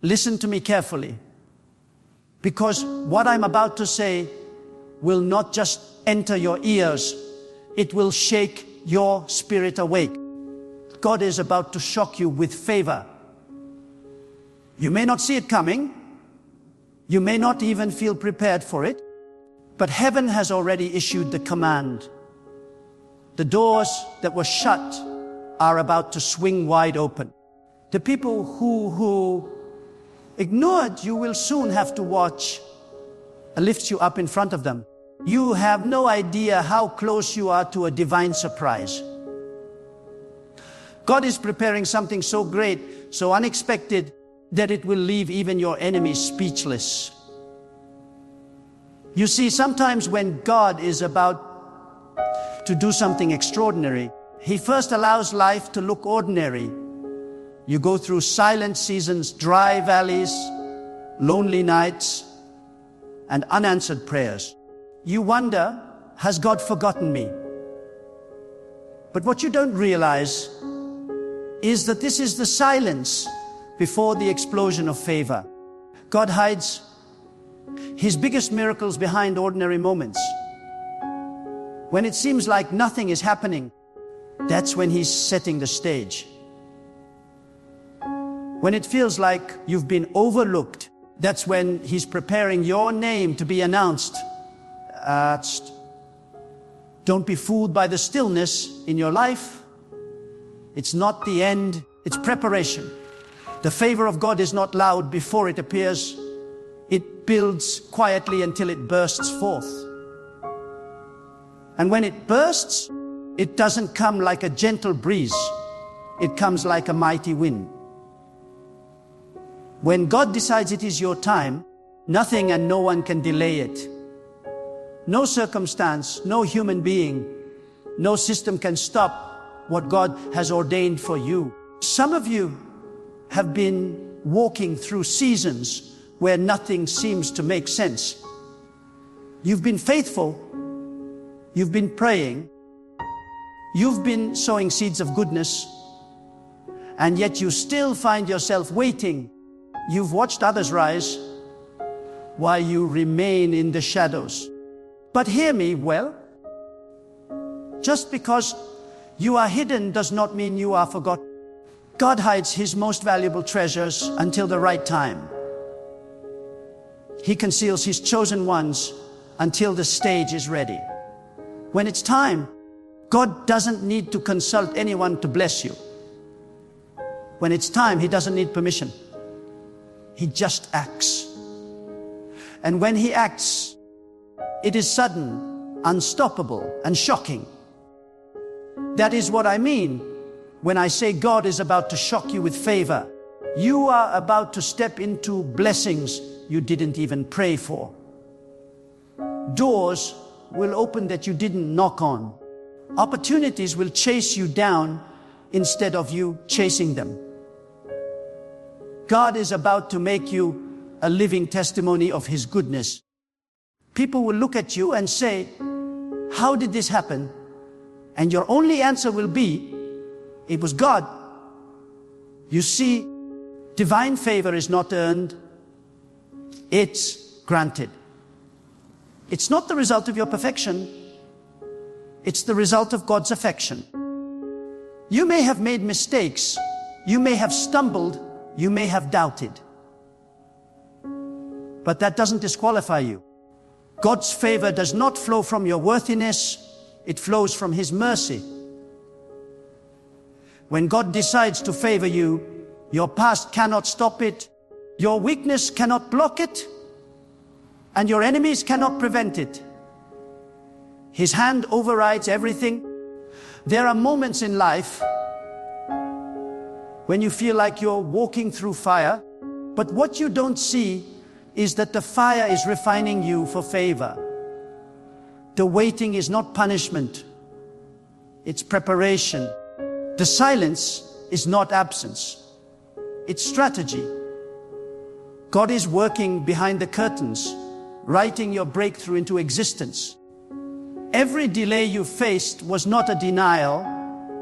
Listen to me carefully, because what I'm about to say will not just enter your ears, it will shake your spirit awake. God is about to shock you with favor. You may not see it coming. You may not even feel prepared for it. But heaven has already issued the command. The doors that were shut are about to swing wide open. The people who ignored you will soon have to watch lift you up in front of them. You have no idea how close you are to a divine surprise. God is preparing something so great, so unexpected, that it will leave even your enemies speechless. You see, sometimes when God is about to do something extraordinary, He first allows life to look ordinary. You go through silent seasons, dry valleys, lonely nights, and unanswered prayers. You wonder, has God forgotten me? But what you don't realize is that this is the silence before the explosion of favor. God hides His biggest miracles behind ordinary moments. When it seems like nothing is happening, that's when He's setting the stage. When it feels like you've been overlooked, that's when He's preparing your name to be announced. Don't be fooled by the stillness in your life. It's not the end, it's preparation. The favor of God is not loud before it appears. It builds quietly until it bursts forth. And when it bursts, it doesn't come like a gentle breeze. It comes like a mighty wind. When God decides it is your time, nothing and no one can delay it. No circumstance, no human being, no system can stop what God has ordained for you. Some of you have been walking through seasons where nothing seems to make sense. You've been faithful. You've been praying. You've been sowing seeds of goodness. And yet you still find yourself waiting. You've watched others rise while you remain in the shadows. But hear me well. Just because you are hidden does not mean you are forgotten. God hides His most valuable treasures until the right time. He conceals His chosen ones until the stage is ready. When it's time, God doesn't need to consult anyone to bless you. When it's time, He doesn't need permission. He just acts. And when He acts, it is sudden, unstoppable, and shocking. That is what I mean when I say God is about to shock you with favor. You are about to step into blessings you didn't even pray for. Doors will open that you didn't knock on. Opportunities will chase you down instead of you chasing them. God is about to make you a living testimony of His goodness. People will look at you and say, how did this happen? And your only answer will be, it was God. You see, divine favor is not earned, it's granted. It's not the result of your perfection, it's the result of God's affection. You may have made mistakes, you may have stumbled, you may have doubted. But that doesn't disqualify you. God's favor does not flow from your worthiness, it flows from His mercy. When God decides to favor you, your past cannot stop it, your weakness cannot block it, and your enemies cannot prevent it. His hand overrides everything. There are moments in life when you feel like you're walking through fire, but what you don't see is that the fire is refining you for favor. The waiting is not punishment, it's preparation. The silence is not absence, it's strategy. God is working behind the curtains, writing your breakthrough into existence. Every delay you faced was not a denial,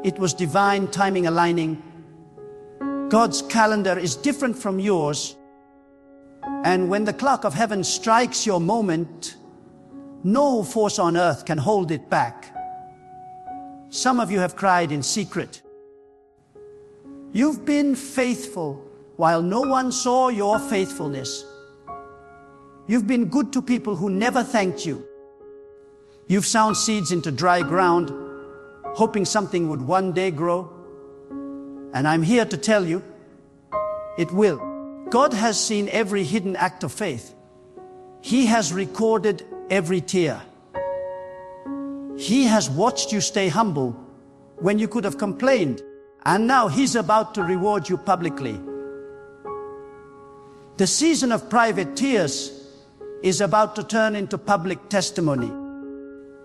it was divine timing aligning. God's calendar is different from yours, And when the clock of heaven strikes your moment, no force on earth can hold it back. Some of you have cried in secret. You've been faithful while no one saw your faithfulness. You've been good to people who never thanked you. You've sown seeds into dry ground, hoping something would one day grow. And I'm here to tell you, it will. God has seen every hidden act of faith. He has recorded every tear. He has watched you stay humble when you could have complained. And now He's about to reward you publicly. The season of private tears is about to turn into public testimony.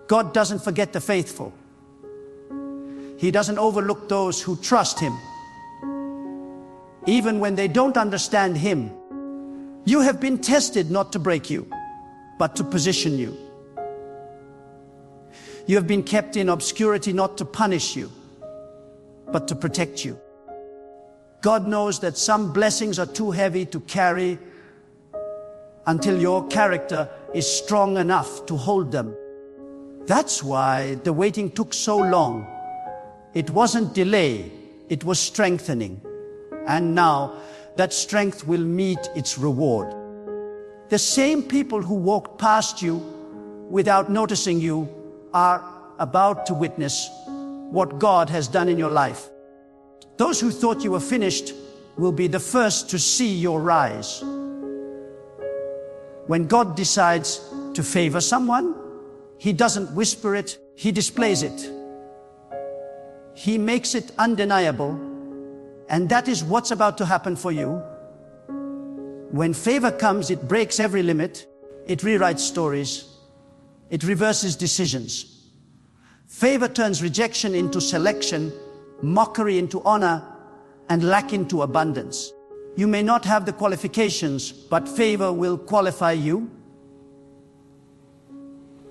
God doesn't forget the faithful. He doesn't overlook those who trust Him. Even when they don't understand Him, you have been tested not to break you, but to position you. You have been kept in obscurity not to punish you, but to protect you. God knows that some blessings are too heavy to carry until your character is strong enough to hold them. That's why the waiting took so long. It wasn't delay, it was strengthening. And now that strength will meet its reward. The same people who walked past you without noticing you are about to witness what God has done in your life. Those who thought you were finished will be the first to see your rise. When God decides to favor someone, He doesn't whisper it, He displays it. He makes it undeniable, and that is what's about to happen for you. When favor comes, it breaks every limit, it rewrites stories, it reverses decisions. Favor turns rejection into selection, mockery into honor, and lack into abundance. You may not have the qualifications, but favor will qualify you.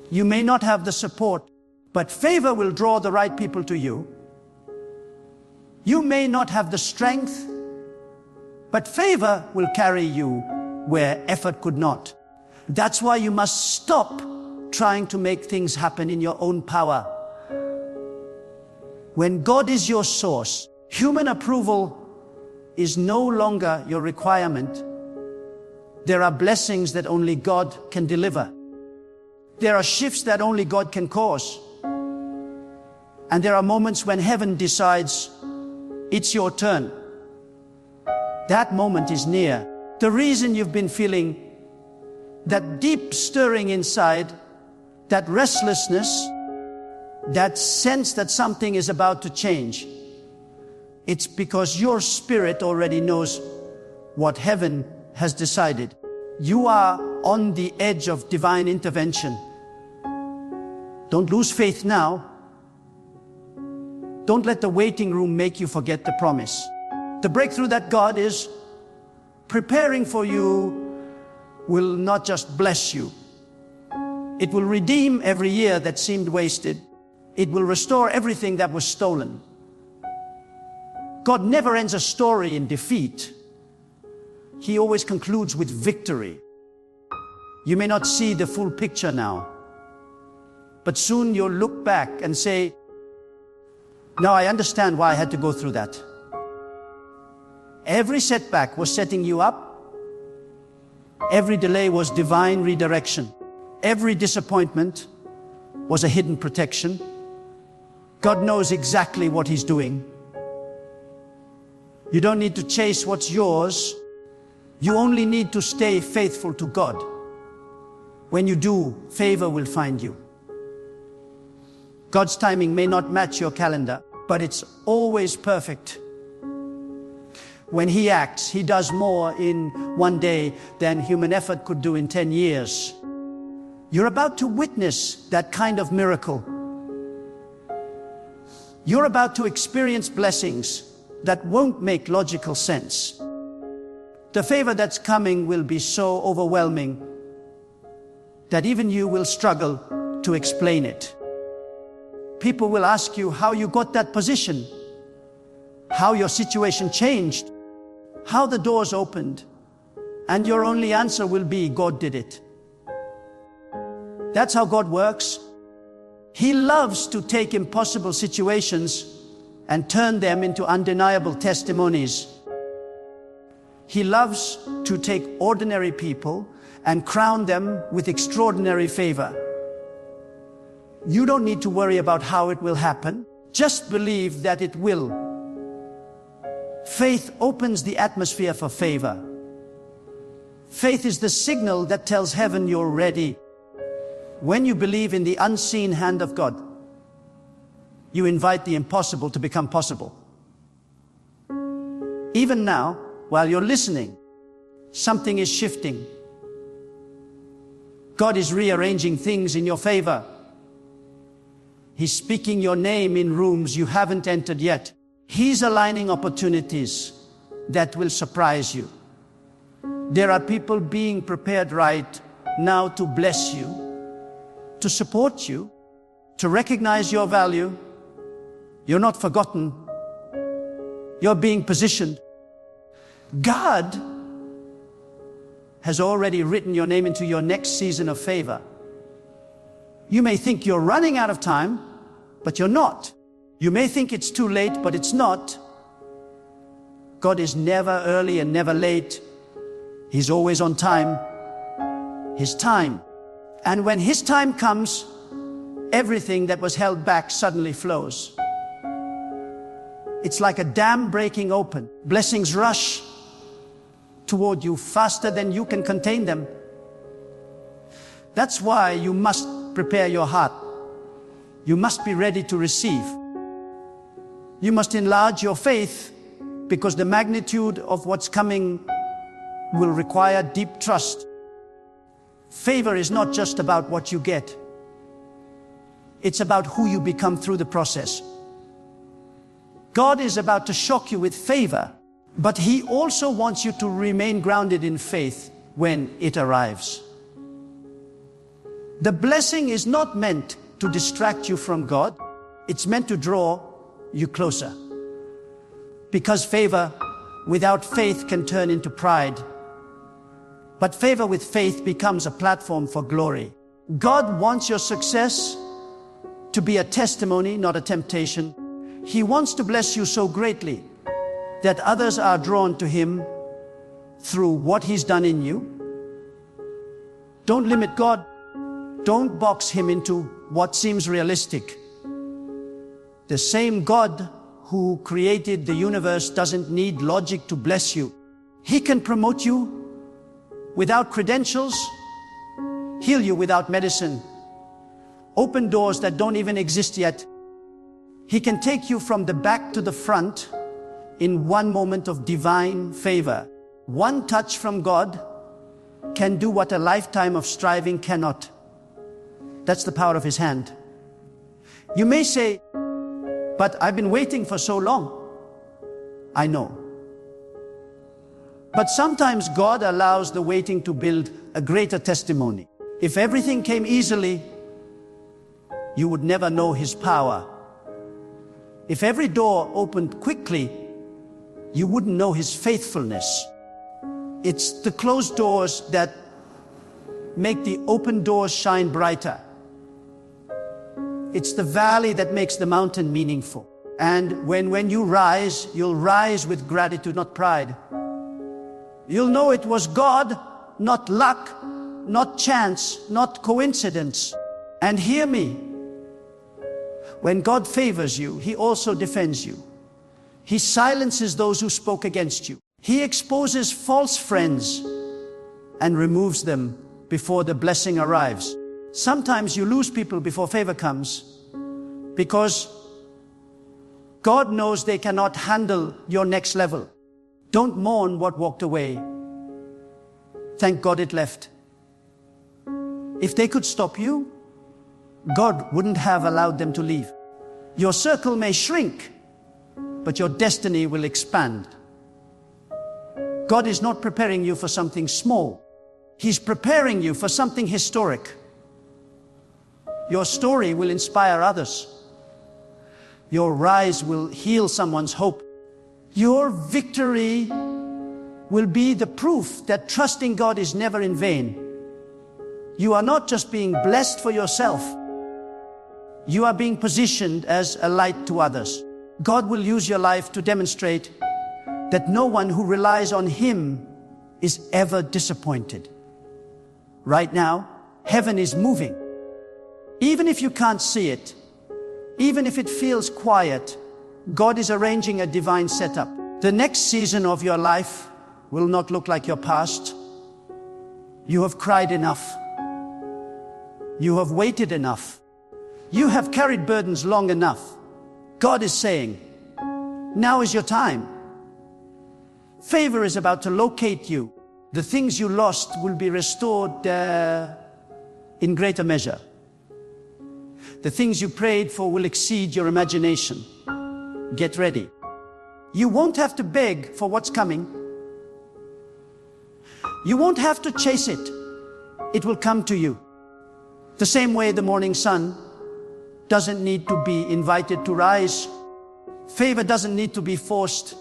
You may not have the support, but favor will draw the right people to you. You may not have the strength, but favor will carry you where effort could not. That's why you must stop trying to make things happen in your own power. When God is your source, human approval is no longer your requirement. There are blessings that only God can deliver. There are shifts that only God can cause. And there are moments when heaven decides, it's your turn. That moment is near. The reason you've been feeling that deep stirring inside, that restlessness, that sense that something is about to change, it's because your spirit already knows what heaven has decided. You are on the edge of divine intervention. Don't lose faith now. Don't let the waiting room make you forget the promise. The breakthrough that God is preparing for you will not just bless you. It will redeem every year that seemed wasted. It will restore everything that was stolen. God never ends a story in defeat. He always concludes with victory. You may not see the full picture now, but soon you'll look back and say, now I understand why I had to go through that. Every setback was setting you up. Every delay was divine redirection. Every disappointment was a hidden protection. God knows exactly what He's doing. You don't need to chase what's yours. You only need to stay faithful to God. When you do, favor will find you. God's timing may not match your calendar, but it's always perfect. When He acts, He does more in one day than human effort could do in 10 years. You're about to witness that kind of miracle. You're about to experience blessings that won't make logical sense. The favor that's coming will be so overwhelming that even you will struggle to explain it. People will ask you how you got that position, how your situation changed, how the doors opened, And your only answer will be, God did it. That's how God works. He loves to take impossible situations and turn them into undeniable testimonies. He loves to take ordinary people and crown them with extraordinary favor. You don't need to worry about how it will happen. Just believe that it will. Faith opens the atmosphere for favor. Faith is the signal that tells heaven you're ready. When you believe in the unseen hand of God, you invite the impossible to become possible. Even now, while you're listening, something is shifting. God is rearranging things in your favor. He's speaking your name in rooms you haven't entered yet. He's aligning opportunities that will surprise you. There are people being prepared right now to bless you, to support you, to recognize your value. You're not forgotten. You're being positioned. God has already written your name into your next season of favor. You may think you're running out of time, but you're not. You may think it's too late, but it's not. God is never early and never late. He's always on time. His time. And when His time comes, everything that was held back suddenly flows. It's like a dam breaking open. Blessings rush toward you faster than you can contain them. That's why you must prepare your heart. You must be ready to receive. You must enlarge your faith, because the magnitude of what's coming will require deep trust. Favor is not just about what you get. It's about who you become through the process. God is about to shock you with favor, but He also wants you to remain grounded in faith when it arrives. The blessing is not meant to distract you from God. It's meant to draw you closer. Because favor without faith can turn into pride. But favor with faith becomes a platform for glory. God wants your success to be a testimony, not a temptation. He wants to bless you so greatly that others are drawn to Him through what He's done in you. Don't limit God. Don't box Him into what seems realistic. The same God who created the universe doesn't need logic to bless you. He can promote you without credentials, heal you without medicine, open doors that don't even exist yet. He can take you from the back to the front in one moment of divine favor. One touch from God can do what a lifetime of striving cannot. That's the power of His hand. You may say, but I've been waiting for so long. I know. But sometimes God allows the waiting to build a greater testimony. If everything came easily, you would never know His power. If every door opened quickly, you wouldn't know His faithfulness. It's the closed doors that make the open doors shine brighter. It's the valley that makes the mountain meaningful. And when you rise, you'll rise with gratitude, not pride. You'll know it was God, not luck, not chance, not coincidence. And hear me. When God favors you, He also defends you. He silences those who spoke against you. He exposes false friends and removes them before the blessing arrives. Sometimes you lose people before favor comes because God knows they cannot handle your next level. Don't mourn what walked away. Thank God it left. If they could stop you, God wouldn't have allowed them to leave. Your circle may shrink, but your destiny will expand. God is not preparing you for something small. He's preparing you for something historic. Your story will inspire others. Your rise will heal someone's hope. Your victory will be the proof that trusting God is never in vain. You are not just being blessed for yourself. You are being positioned as a light to others. God will use your life to demonstrate that no one who relies on Him is ever disappointed. Right now, heaven is moving. Even if you can't see it, even if it feels quiet, God is arranging a divine setup. The next season of your life will not look like your past. You have cried enough. You have waited enough. You have carried burdens long enough. God is saying, now is your time. Favor is about to locate you. The things you lost will be restored in greater measure. The things you prayed for will exceed your imagination. Get ready. You won't have to beg for what's coming. You won't have to chase it. It will come to you. The same way the morning sun doesn't need to be invited to rise. Favor doesn't need to be forced.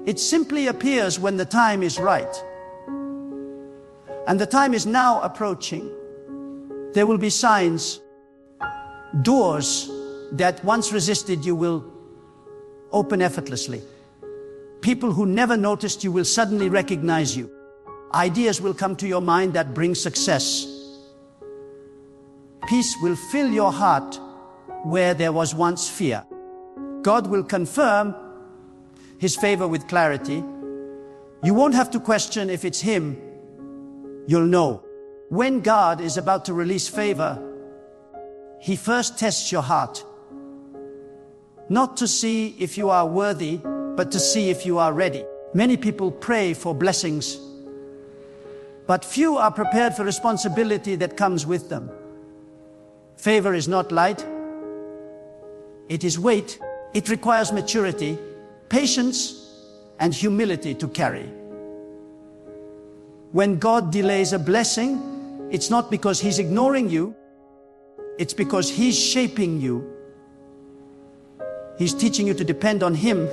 It simply appears when the time is right. And the time is now approaching. There will be signs, doors that once resisted you will open effortlessly. People who never noticed you will suddenly recognize you. Ideas will come to your mind that bring success. Peace will fill your heart where there was once fear. God will confirm His favor with clarity. You won't have to question if it's Him. You'll know. When God is about to release favor, He first tests your heart. Not to see if you are worthy, but to see if you are ready. Many people pray for blessings, but few are prepared for responsibility that comes with them. Favor is not light. It is weight. It requires maturity, patience, and humility to carry. When God delays a blessing, it's not because He's ignoring you. It's because He's shaping you. He's teaching you to depend on Him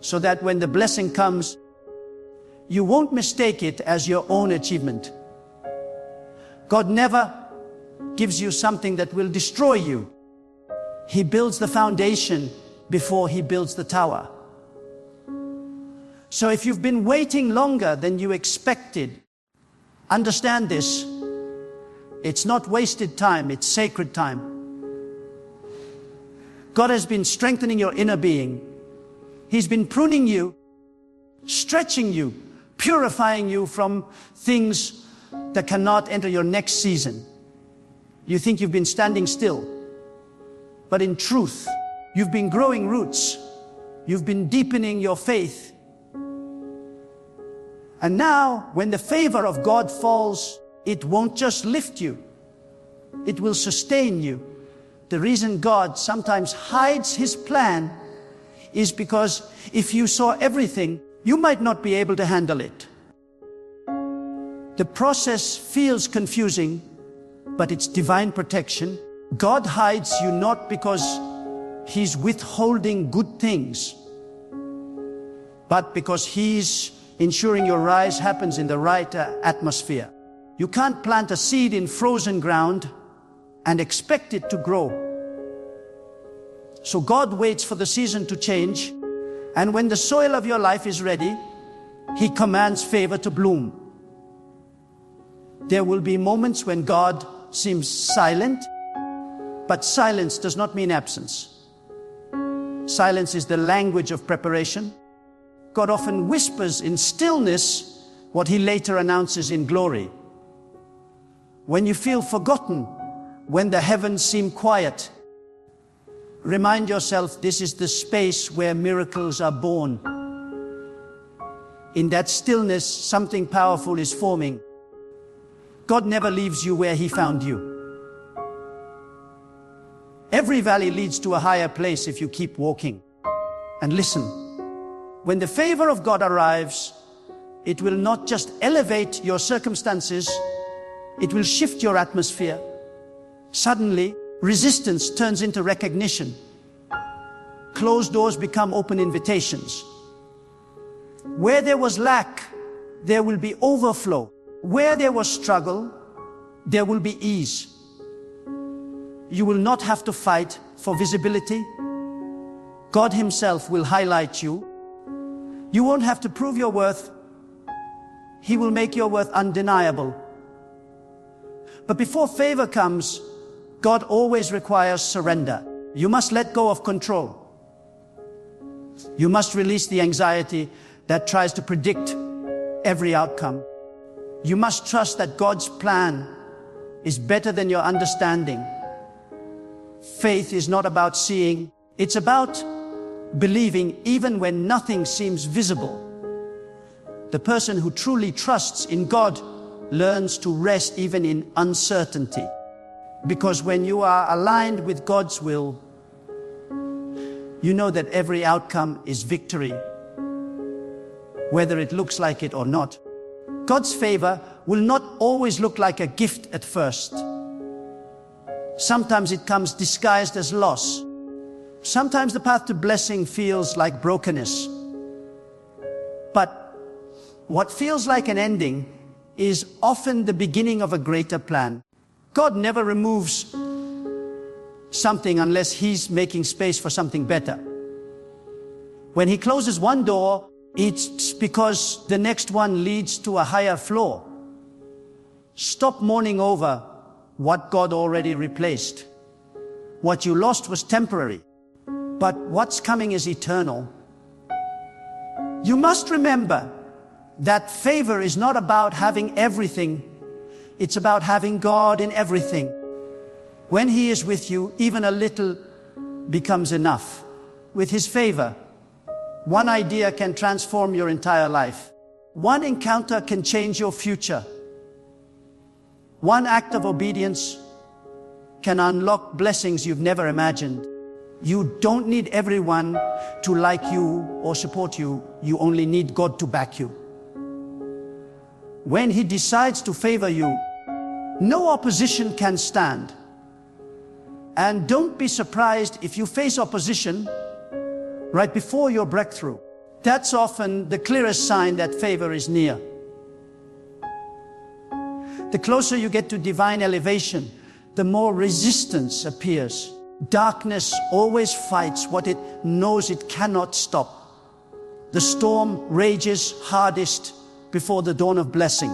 so that when the blessing comes, you won't mistake it as your own achievement. God never gives you something that will destroy you. He builds the foundation before He builds the tower. So if you've been waiting longer than you expected, understand this. It's not wasted time, it's sacred time. God has been strengthening your inner being. He's been pruning you, stretching you, purifying you from things that cannot enter your next season. You think you've been standing still, but in truth, you've been growing roots. You've been deepening your faith. And now, when the favor of God falls, it won't just lift you. It will sustain you. The reason God sometimes hides His plan is because if you saw everything, you might not be able to handle it. The process feels confusing, but it's divine protection. God hides you not because He's withholding good things, but because He's ensuring your rise happens in the right atmosphere. You can't plant a seed in frozen ground and expect it to grow. So God waits for the season to change, and when the soil of your life is ready, He commands favor to bloom. There will be moments when God seems silent, but silence does not mean absence. Silence is the language of preparation. God often whispers in stillness what He later announces in glory. When you feel forgotten, when the heavens seem quiet, remind yourself this is the space where miracles are born. In that stillness, something powerful is forming. God never leaves you where He found you. Every valley leads to a higher place if you keep walking. And listen, when the favor of God arrives, it will not just elevate your circumstances, it will shift your atmosphere. Suddenly, resistance turns into recognition. Closed doors become open invitations. Where there was lack, there will be overflow. Where there was struggle, there will be ease. You will not have to fight for visibility. God Himself will highlight you. You won't have to prove your worth. He will make your worth undeniable. But before favor comes, God always requires surrender. You must let go of control. You must release the anxiety that tries to predict every outcome. You must trust that God's plan is better than your understanding. Faith is not about seeing, it's about believing even when nothing seems visible. The person who truly trusts in God learns to rest even in uncertainty. Because when you are aligned with God's will, you know that every outcome is victory, whether it looks like it or not. God's favor will not always look like a gift at first. Sometimes it comes disguised as loss. Sometimes the path to blessing feels like brokenness. But what feels like an ending is often the beginning of a greater plan. God never removes something unless He's making space for something better. When He closes one door, it's because the next one leads to a higher floor. Stop mourning over what God already replaced. What you lost was temporary, but what's coming is eternal. You must remember that favor is not about having everything. It's about having God in everything. When He is with you, even a little becomes enough. With His favor, one idea can transform your entire life. One encounter can change your future. One act of obedience can unlock blessings you've never imagined. You don't need everyone to like you or support you. You only need God to back you. When He decides to favor you, no opposition can stand. And don't be surprised if you face opposition right before your breakthrough. That's often the clearest sign that favor is near. The closer you get to divine elevation, the more resistance appears. Darkness always fights what it knows it cannot stop. The storm rages hardest before the dawn of blessing.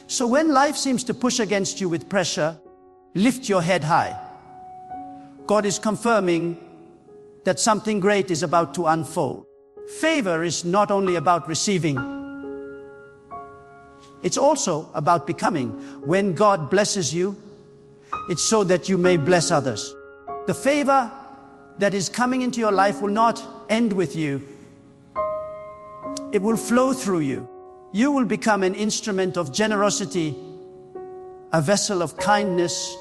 So when life seems to push against you with pressure, lift your head high. God is confirming that something great is about to unfold. Favor is not only about receiving, it's also about becoming. When God blesses you, it's so that you may bless others. The favor that is coming into your life will not end with you. It will flow through you. You will become an instrument of generosity, a vessel of kindness,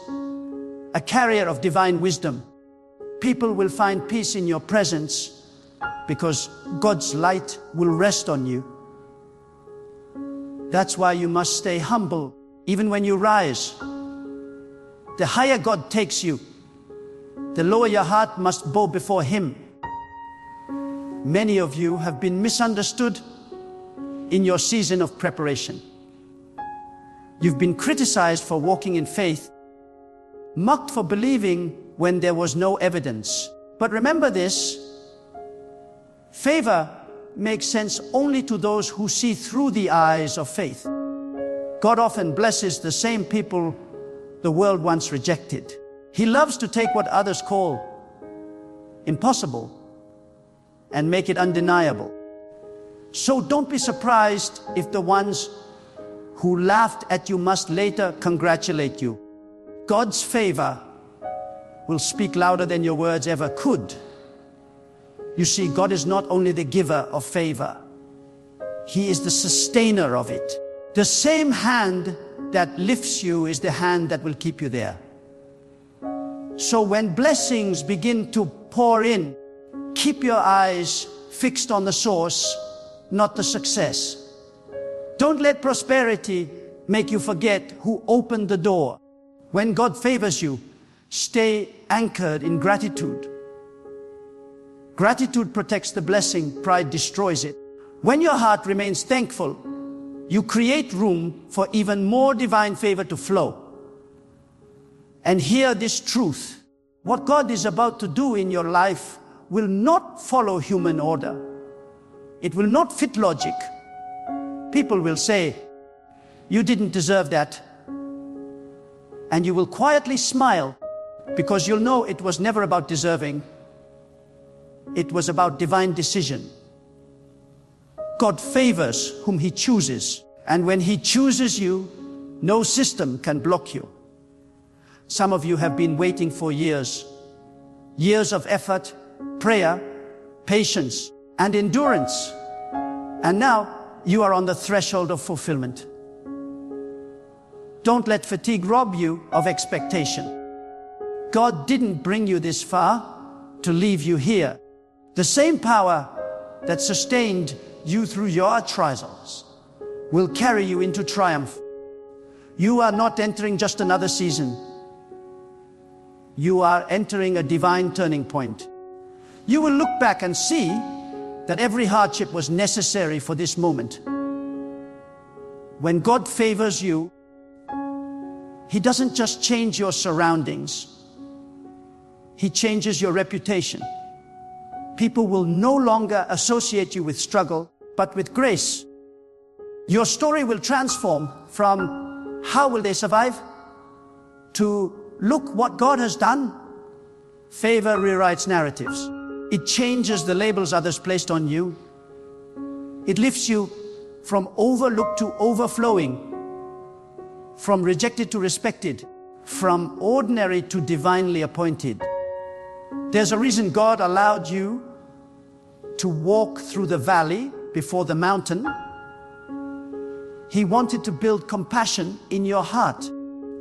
a carrier of divine wisdom. People will find peace in your presence because God's light will rest on you. That's why you must stay humble even when you rise. The higher God takes you, the lower your heart must bow before Him. Many of you have been misunderstood in your season of preparation. You've been criticized for walking in faith, mocked for believing when there was no evidence. But remember this, favor makes sense only to those who see through the eyes of faith. God often blesses the same people the world once rejected. He loves to take what others call impossible and make it undeniable. So don't be surprised if the ones who laughed at you must later congratulate you. God's favor will speak louder than your words ever could. You see, God is not only the giver of favor, He is the sustainer of it. The same hand that lifts you is the hand that will keep you there. So when blessings begin to pour in, keep your eyes fixed on the source, not the success. Don't let prosperity make you forget who opened the door. When God favors you, stay anchored in gratitude. Gratitude protects the blessing, pride destroys it. When your heart remains thankful, you create room for even more divine favor to flow. And hear this truth. What God is about to do in your life will not follow human order. It will not fit logic. People will say, "You didn't deserve that." And you will quietly smile because you'll know it was never about deserving. It was about divine decision. God favors whom He chooses. And when He chooses you, no system can block you. Some of you have been waiting for years. Years of effort, prayer, patience, and endurance. And now you are on the threshold of fulfillment. Don't let fatigue rob you of expectation. God didn't bring you this far to leave you here. The same power that sustained you through your trials will carry you into triumph. You are not entering just another season. You are entering a divine turning point. You will look back and see that every hardship was necessary for this moment. When God favors you, He doesn't just change your surroundings. He changes your reputation. People will no longer associate you with struggle, but with grace. Your story will transform from "how will they survive?" to "look what God has done." Favor rewrites narratives. It changes the labels others placed on you. It lifts you from overlooked to overflowing, from rejected to respected, from ordinary to divinely appointed. There's a reason God allowed you to walk through the valley before the mountain. He wanted to build compassion in your heart,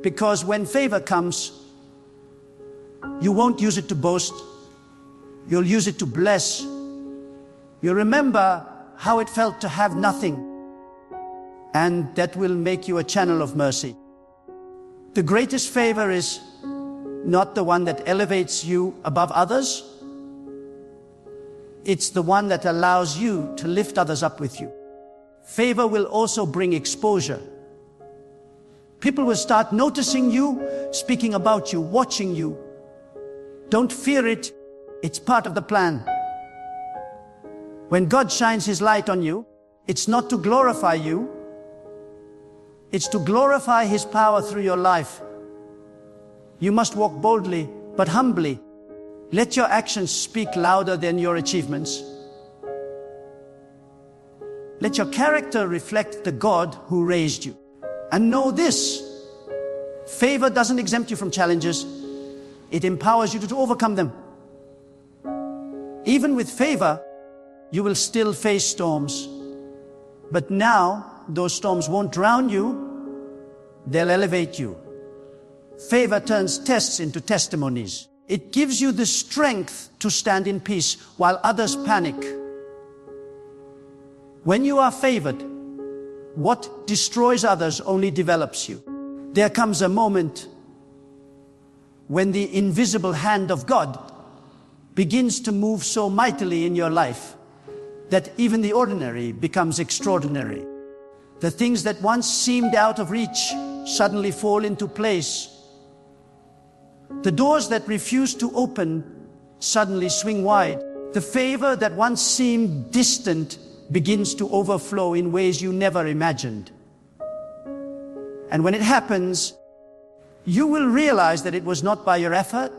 because when favor comes, you won't use it to boast. You'll use it to bless. You'll remember how it felt to have nothing, and that will make you a channel of mercy. The greatest favor is not the one that elevates you above others. It's the one that allows you to lift others up with you. Favor will also bring exposure. People will start noticing you, speaking about you, watching you. Don't fear it. It's part of the plan. When God shines His light on you, it's not to glorify you. It's to glorify His power through your life. You must walk boldly, but humbly. Let your actions speak louder than your achievements. Let your character reflect the God who raised you. And know this: favor doesn't exempt you from challenges. It empowers you to overcome them. Even with favor, you will still face storms. But now, those storms won't drown you. They'll elevate you. Favor turns tests into testimonies. It gives you the strength to stand in peace while others panic. When you are favored, what destroys others only develops you. There comes a moment when the invisible hand of God begins to move so mightily in your life that even the ordinary becomes extraordinary. The things that once seemed out of reach suddenly fall into place. The doors that refused to open suddenly swing wide. The favor that once seemed distant begins to overflow in ways you never imagined. And when it happens, you will realize that it was not by your effort.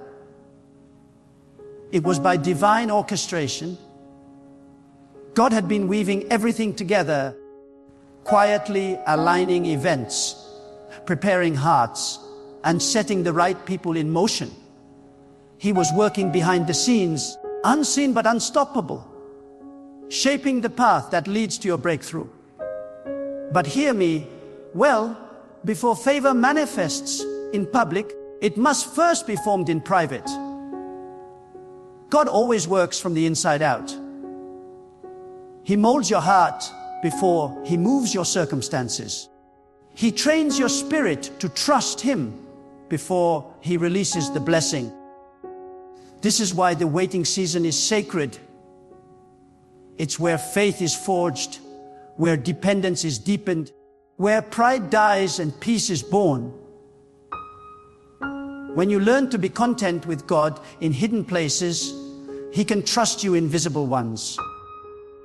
It was by divine orchestration. God had been weaving everything together, quietly aligning events, preparing hearts, and setting the right people in motion. He was working behind the scenes, unseen but unstoppable, shaping the path that leads to your breakthrough. But hear me well, before favor manifests in public, it must first be formed in private. God always works from the inside out. He molds your heart before He moves your circumstances. He trains your spirit to trust Him before He releases the blessing. This is why the waiting season is sacred. It's where faith is forged, where dependence is deepened, where pride dies and peace is born. When you learn to be content with God in hidden places, He can trust you in visible ones.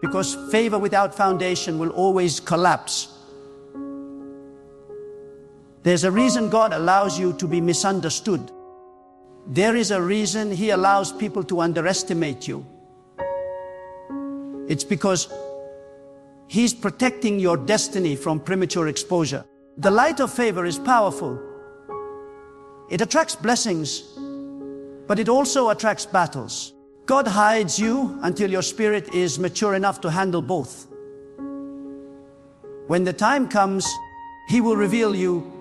Because favor without foundation will always collapse. There's a reason God allows you to be misunderstood. There is a reason He allows people to underestimate you. It's because He's protecting your destiny from premature exposure. The light of favor is powerful. It attracts blessings, but it also attracts battles. God hides you until your spirit is mature enough to handle both. When the time comes, He will reveal you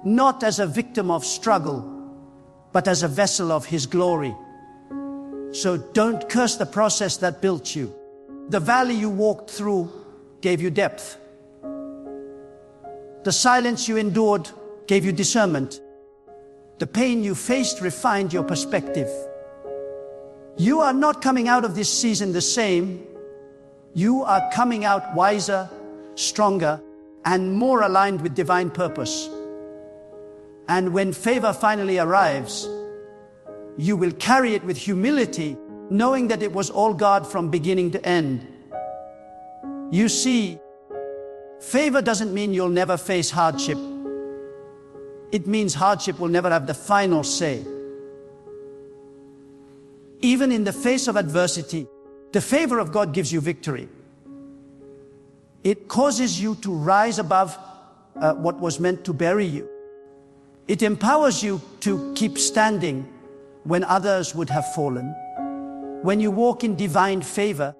not as a victim of struggle, but as a vessel of His glory. So don't curse the process that built you. The valley you walked through gave you depth. The silence you endured gave you discernment. The pain you faced refined your perspective. You are not coming out of this season the same. You are coming out wiser, stronger, and more aligned with divine purpose. And when favor finally arrives, you will carry it with humility, knowing that it was all God from beginning to end. You see, favor doesn't mean you'll never face hardship. It means hardship will never have the final say. Even in the face of adversity, the favor of God gives you victory. It causes you to rise above what was meant to bury you. It empowers you to keep standing when others would have fallen. When you walk in divine favor,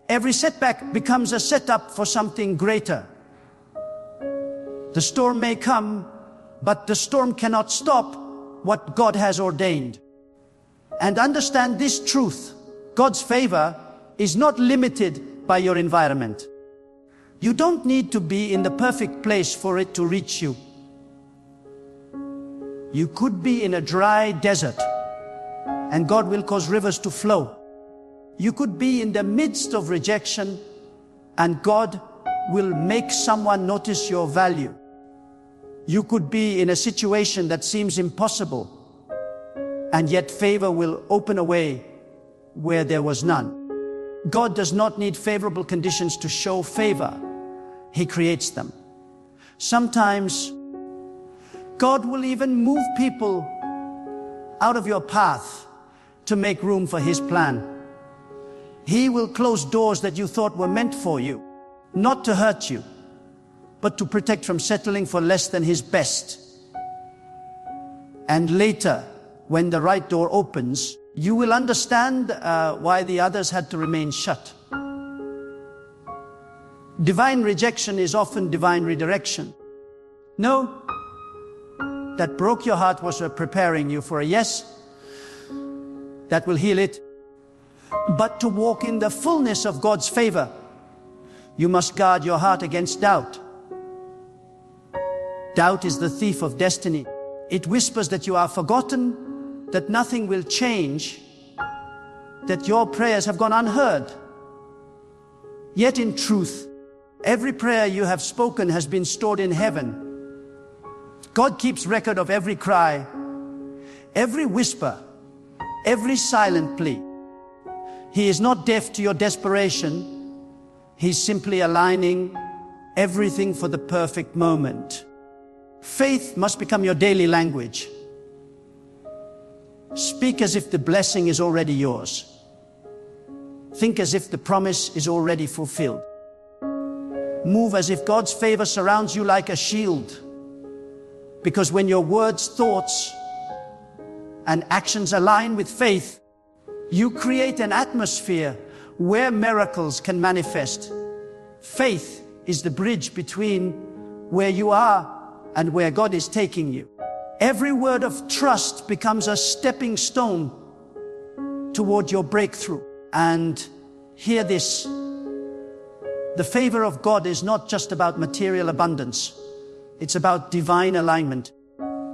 every setback becomes a setup for something greater. The storm may come, but the storm cannot stop what God has ordained. And understand this truth: God's favor is not limited by your environment. You don't need to be in the perfect place for it to reach you. You could be in a dry desert, and God will cause rivers to flow. You could be in the midst of rejection, and God will make someone notice your value. You could be in a situation that seems impossible, and yet favor will open a way where there was none. God does not need favorable conditions to show favor. He creates them. Sometimes God will even move people out of your path to make room for His plan. He will close doors that you thought were meant for you, not to hurt you, but to protect from settling for less than His best. And later, when the right door opens, you will understand why the others had to remain shut. Divine rejection is often divine redirection. No, that broke your heart was preparing you for a yes that will heal it. But to walk in the fullness of God's favor, you must guard your heart against doubt. Doubt is the thief of destiny. It whispers that you are forgotten, that nothing will change, that your prayers have gone unheard. Yet in truth, every prayer you have spoken has been stored in heaven. God keeps record of every cry, every whisper, every silent plea. He is not deaf to your desperation. He's simply aligning everything for the perfect moment. Faith must become your daily language. Speak as if the blessing is already yours. Think as if the promise is already fulfilled. Move as if God's favor surrounds you like a shield. Because when your words, thoughts, and actions align with faith, you create an atmosphere where miracles can manifest. Faith is the bridge between where you are and where God is taking you. Every word of trust becomes a stepping stone toward your breakthrough. And hear this: the favor of God is not just about material abundance. It's about divine alignment.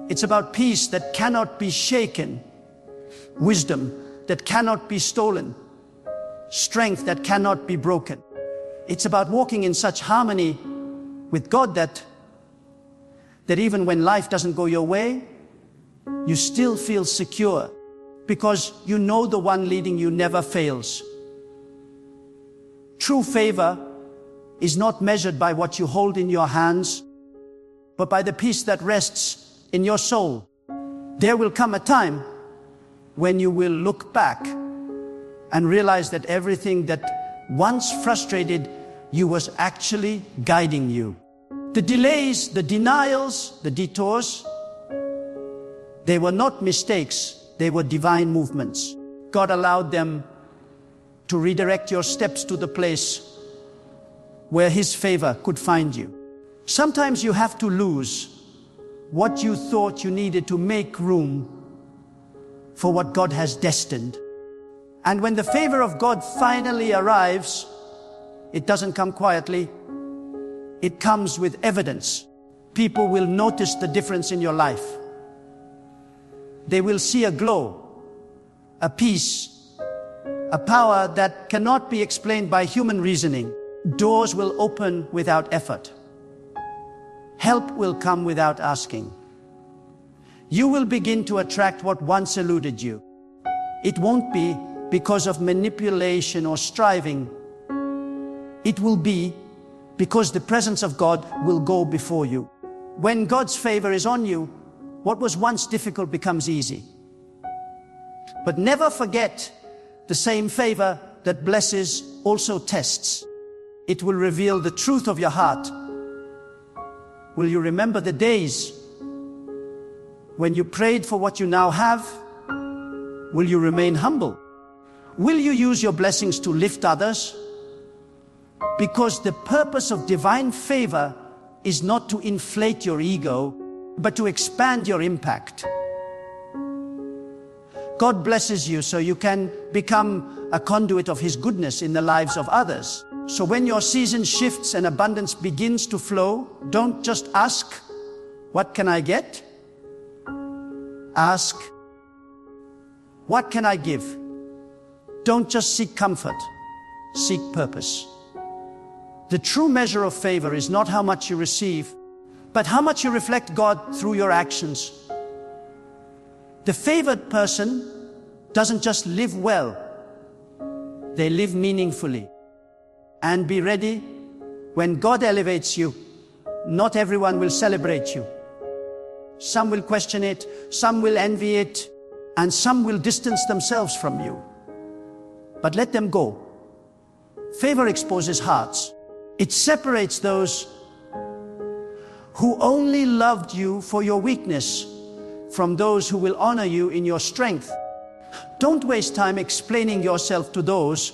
It's about peace that cannot be shaken, wisdom that cannot be stolen, strength that cannot be broken. It's about walking in such harmony with God that even when life doesn't go your way, you still feel secure because you know the one leading you never fails. True favor is not measured by what you hold in your hands, but by the peace that rests in your soul. There will come a time when you will look back and realize that everything that once frustrated you was actually guiding you. The delays, the denials, the detours, they were not mistakes, they were divine movements. God allowed them to redirect your steps to the place where His favor could find you. Sometimes you have to lose what you thought you needed to make room for what God has destined. And when the favor of God finally arrives, it doesn't come quietly. It comes with evidence. People will notice the difference in your life. They will see a glow, a peace, a power that cannot be explained by human reasoning. Doors will open without effort. Help will come without asking. You will begin to attract what once eluded you. It won't be because of manipulation or striving. It will be because the presence of God will go before you. When God's favor is on you, what was once difficult becomes easy. But never forget, the same favor that blesses also tests. It will reveal the truth of your heart. Will you remember the days when you prayed for what you now have? Will you remain humble? Will you use your blessings to lift others? Because the purpose of divine favor is not to inflate your ego, but to expand your impact. God blesses you so you can become a conduit of His goodness in the lives of others. So when your season shifts and abundance begins to flow, don't just ask, "What can I get?" Ask, "What can I give?" Don't just seek comfort, seek purpose. The true measure of favor is not how much you receive, but how much you reflect God through your actions. The favored person doesn't just live well, they live meaningfully. And be ready, when God elevates you, not everyone will celebrate you. Some will question it, some will envy it, and some will distance themselves from you. But let them go. Favor exposes hearts. It separates those who only loved you for your weakness from those who will honor you in your strength. Don't waste time explaining yourself to those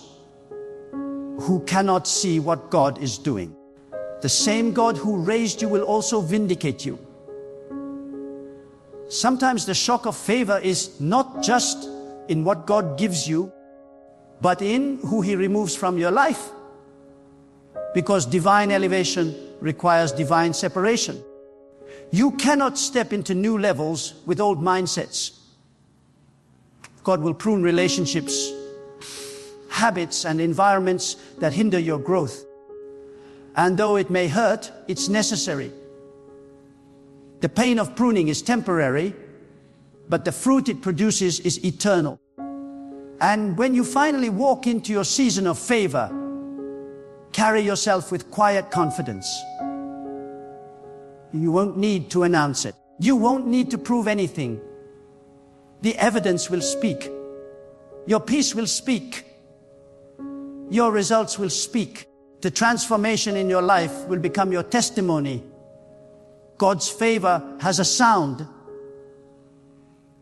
who cannot see what God is doing. The same God who raised you will also vindicate you. Sometimes the shock of favor is not just in what God gives you, but in who He removes from your life. Because divine elevation requires divine separation. You cannot step into new levels with old mindsets. God will prune relationships, habits, and environments that hinder your growth. And though it may hurt, it's necessary. The pain of pruning is temporary, but the fruit it produces is eternal. And when you finally walk into your season of favor, carry yourself with quiet confidence. You won't need to announce it. You won't need to prove anything. The evidence will speak. Your peace will speak. Your results will speak. The transformation in your life will become your testimony. God's favor has a sound.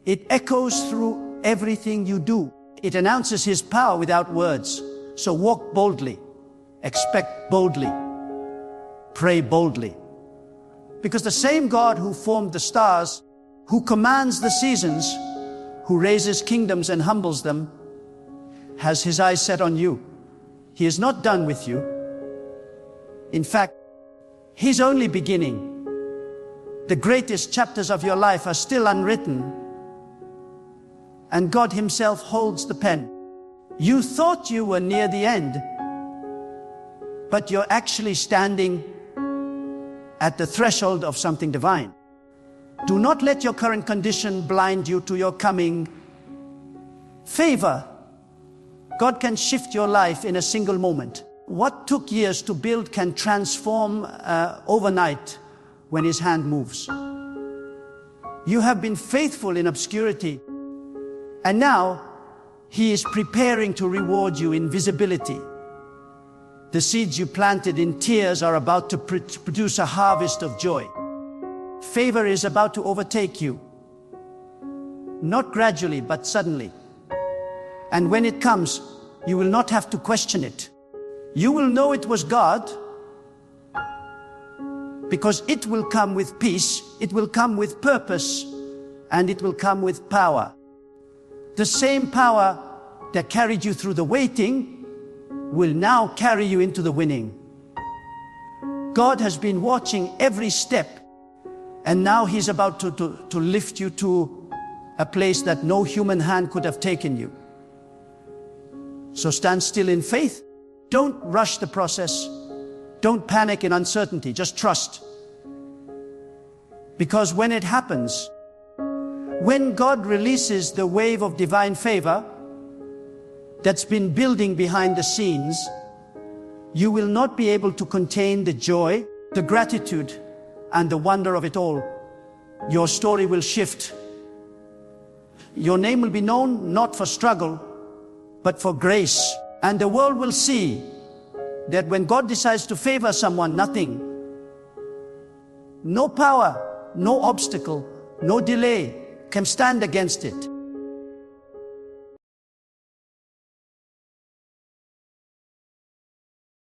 It echoes through everything you do. It announces His power without words. So walk boldly. Expect boldly. Pray boldly. Because the same God who formed the stars, who commands the seasons, who raises kingdoms and humbles them, has His eyes set on you. He is not done with you. In fact, He's only beginning. The greatest chapters of your life are still unwritten. and God Himself holds the pen. You thought you were near the end, but you're actually standing at the threshold of something divine. Do not let your current condition blind you to your coming favor. God can shift your life in a single moment. What took years to build can transform overnight when His hand moves. You have been faithful in obscurity, and now He is preparing to reward you in visibility. The seeds you planted in tears are about to produce a harvest of joy. Favor is about to overtake you, not gradually, but suddenly. And when it comes, you will not have to question it. You will know it was God, because it will come with peace, it will come with purpose, and it will come with power. The same power that carried you through the waiting will now carry you into the winning. God has been watching every step, and now He's about to lift you to a place that no human hand could have taken you. So stand still in faith. Don't rush the process. Don't panic in uncertainty. Just trust. Because when it happens, when God releases the wave of divine favor that's been building behind the scenes, you will not be able to contain the joy, the gratitude, and the wonder of it all. Your story will shift. Your name will be known not for struggle, but for grace. And the world will see that when God decides to favor someone, nothing, no power, no obstacle, no delay can stand against it.